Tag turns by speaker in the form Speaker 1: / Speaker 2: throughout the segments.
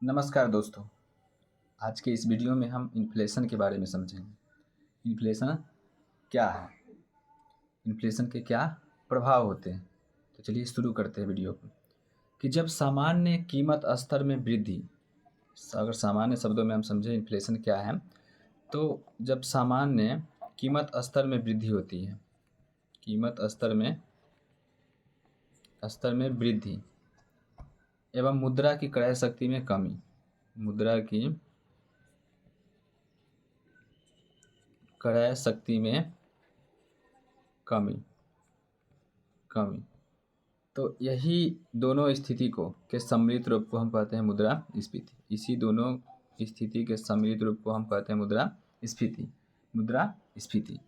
Speaker 1: नमस्कार दोस्तों। आज के इस वीडियो में हम इन्फ्लेशन के बारे में समझेंगे। इन्फ्लेशन क्या है, इन्फ्लेशन के क्या प्रभाव होते हैं। तो चलिए शुरू करते हैं वीडियो को। कि जब सामान्य कीमत स्तर में वृद्धि, अगर सामान्य शब्दों में हम समझें इन्फ्लेशन क्या है, तो जब सामान्य कीमत स्तर में वृद्धि होती है, कीमत स्तर में वृद्धि एवं मुद्रा की क्रय शक्ति में कमी, मुद्रा की क्रय शक्ति में कमी कमी तो यही दोनों स्थिति को के सम्मिलित रूप को हम कहते हैं मुद्रास्फीति। इसी दोनों स्थिति के सम्मिलित रूप को हम कहते हैं मुद्रास्फीति।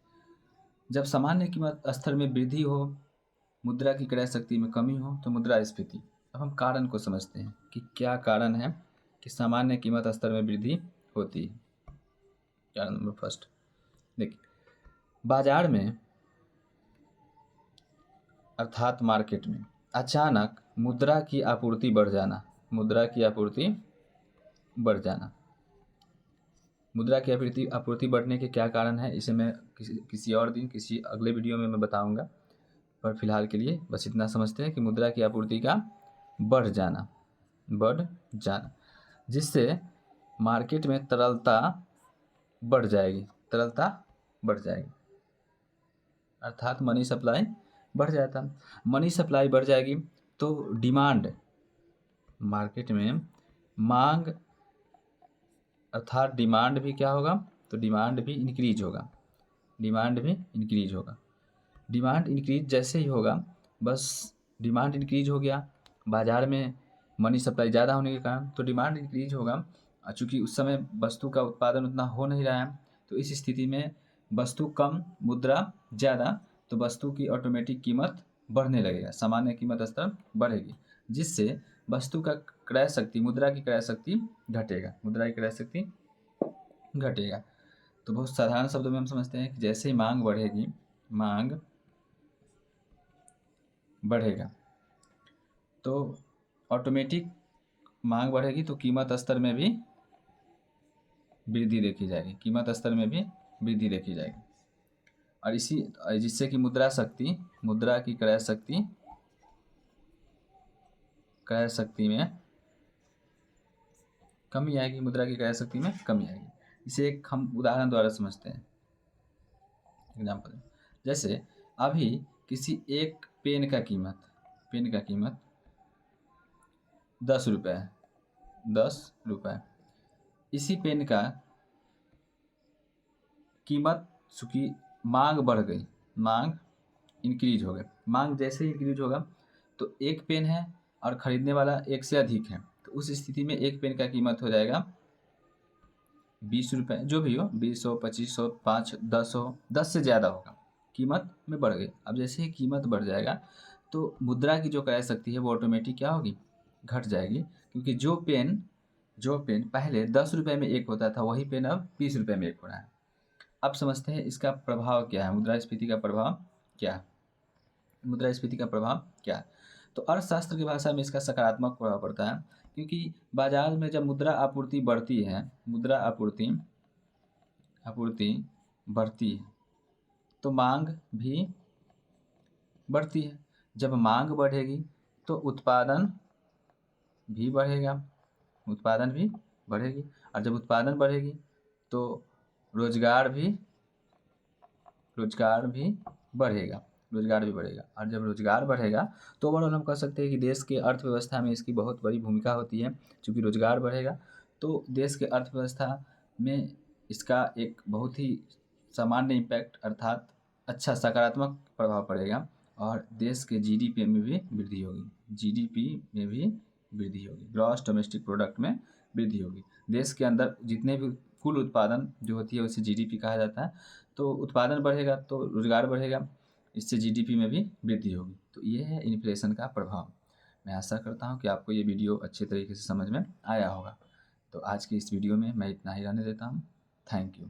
Speaker 1: जब सामान्य कीमत स्तर में वृद्धि हो, मुद्रा की क्रय शक्ति में कमी हो, तो मुद्रास्फीति। अब हम कारण को समझते हैं कि क्या कारण है कि सामान्य कीमत स्तर में वृद्धि होती है। कारण नंबर फर्स्ट, देखिए, बाजार में अर्थात मार्केट में अचानक मुद्रा की आपूर्ति बढ़ जाना, मुद्रा की आपूर्ति आपूर्ति बढ़ने के क्या कारण है, इसे मैं किसी और दिन किसी अगले वीडियो में मैं बताऊंगा। पर फिलहाल के लिए बस इतना समझते हैं कि मुद्रा की आपूर्ति का बढ़ जाना, जिससे मार्केट में तरलता बढ़ जाएगी, अर्थात मनी सप्लाई बढ़ जाता। मनी सप्लाई बढ़ जाएगी तो डिमांड, मार्केट में मांग अर्थात डिमांड भी क्या होगा, तो डिमांड भी इंक्रीज होगा। डिमांड इंक्रीज जैसे ही होगा, बस डिमांड इंक्रीज हो गया, बाज़ार में मनी सप्लाई ज़्यादा होने के कारण तो डिमांड इंक्रीज होगा। चूँकि उस समय वस्तु का उत्पादन उतना हो नहीं रहा है, तो इस स्थिति में वस्तु कम, मुद्रा ज़्यादा, तो वस्तु की ऑटोमेटिक कीमत बढ़ने लगेगा, सामान्य कीमत स्तर बढ़ेगी, जिससे वस्तु का क्रय शक्ति, मुद्रा की क्रय शक्ति घटेगा। तो बहुत साधारण शब्दों में हम समझते हैं कि जैसे ही मांग बढ़ेगा तो ऑटोमेटिक मांग बढ़ेगी, तो कीमत स्तर में भी वृद्धि देखी जाएगी, और जिससे कि मुद्रा की क्रय शक्ति में कमी आएगी। इसे एक हम उदाहरण द्वारा समझते हैं, एग्जाम्पल। जैसे अभी किसी एक पेन का कीमत 10 रुपये है, इसी पेन का कीमत, चूँकि मांग बढ़ गई, मांग इंक्रीज हो गई, मांग जैसे ही इंक्रीज होगा तो एक पेन है और ख़रीदने वाला एक से अधिक है, तो उस स्थिति में एक पेन का कीमत हो जाएगा 20 रुपये, जो भी हो, 20 हो, 25 हो, 5, 10 हो, 10 से ज़्यादा होगा, कीमत में बढ़ गई। अब जैसे ही कीमत बढ़ जाएगा तो मुद्रा की जो क्रय शक्ति है वो ऑटोमेटिक क्या होगी, घट जाएगी, क्योंकि जो पेन पहले 10 रुपये में एक होता था, वही पेन अब 20 रुपये में एक हो रहा है। अब समझते हैं इसका प्रभाव क्या है, मुद्रास्फीति का प्रभाव क्या है। तो अर्थशास्त्र की भाषा में इसका सकारात्मक प्रभाव पड़ता है, क्योंकि बाजार में जब मुद्रा आपूर्ति बढ़ती है, तो मांग भी बढ़ती है। जब मांग बढ़ेगी तो उत्पादन भी बढ़ेगी, और जब उत्पादन बढ़ेगी तो रोजगार भी बढ़ेगा, और जब रोजगार बढ़ेगा तो ओवरऑल हम कह सकते हैं कि देश के अर्थव्यवस्था में इसकी बहुत बड़ी भूमिका होती है। क्योंकि रोजगार बढ़ेगा तो देश के अर्थव्यवस्था में इसका एक बहुत ही सामान्य इम्पैक्ट, अर्थात अच्छा सकारात्मक प्रभाव पड़ेगा, और देश के जीडीपी में भी वृद्धि होगी, ग्रॉस डोमेस्टिक प्रोडक्ट में वृद्धि होगी। देश के अंदर जितने भी कुल उत्पादन जो होती है उसे जीडीपी कहा जाता है। तो उत्पादन बढ़ेगा तो रोजगार बढ़ेगा, इससे जीडीपी में भी वृद्धि होगी। तो ये है इन्फ्लेशन का प्रभाव। मैं आशा करता हूँ कि आपको ये वीडियो अच्छे तरीके से समझ में आया होगा। तो आज की इस वीडियो में मैं इतना ही रहने देता हूँ। Thank you.